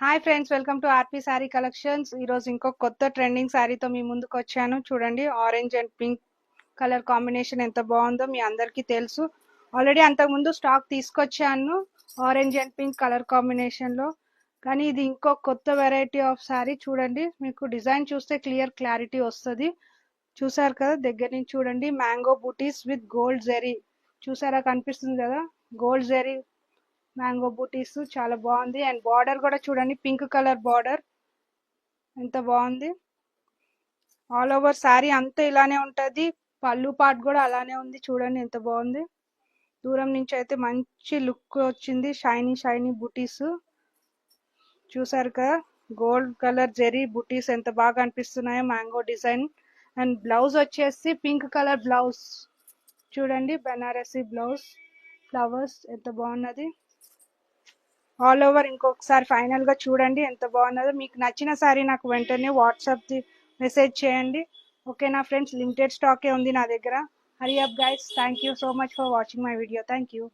Hi friends, welcome to RP sari collections. ఈరోజు ఇంకో కొత్త ట్రెండింగ్ శారీతో మీ ముందుకు వచ్చాను. చూడండి, orange and pink colour combination ఎంత బాగుందో మీ అందరికీ తెలుసు. ఆల్రెడీ అంతకుముందు స్టాక్ తీసుకొచ్చాను ఆరెంజ్ అండ్ పింక్ కలర్ కాంబినేషన్లో. కానీ ఇది ఇంకో కొత్త వెరైటీ ఆఫ్ శారీ. చూడండి, మీకు డిజైన్ చూస్తే క్లారిటీ వస్తుంది. చూసారు కదా, దగ్గర నుంచి చూడండి. Mango booties with gold zari. చూసారా, కనిపిస్తుంది కదా, గోల్డ్ జెరీ మ్యాంగో బూటీస్ చాలా బాగుంది. అండ్ బార్డర్ కూడా చూడండి, పింక్ కలర్ బార్డర్ ఎంత బాగుంది. ఆల్ ఓవర్ శారీ అంతా ఇలానే ఉంటది. పళ్ళు పార్ట్ కూడా అలానే ఉంది. చూడండి ఎంత బాగుంది. దూరం నుంచి అయితే మంచి లుక్ వచ్చింది. షైనీ షైనీ బూటీస్ చూసారు కదా, గోల్డ్ కలర్ జెరీ బూటీస్ ఎంత బాగా అనిపిస్తున్నాయో. మ్యాంగో డిజైన్ అండ్ బ్లౌజ్ వచ్చేసి పింక్ కలర్ బ్లౌజ్. చూడండి, బెనారసీ బ్లౌజ్, ఫ్లవర్స్ ఎంత బాగున్నది. ఆల్ ఓవర్ ఇంకొకసారి ఫైనల్ గా చూడండి ఎంత బాగున్నదో. మీకు నచ్చిన సారీ నాకు వెంటనే వాట్సాప్ మెసేజ్ చేయండి. ఓకేనా ఫ్రెండ్స్, లిమిటెడ్ స్టాకే ఉంది నా దగ్గర. Hari up guys. Thank you so much for watching my video. Thank you.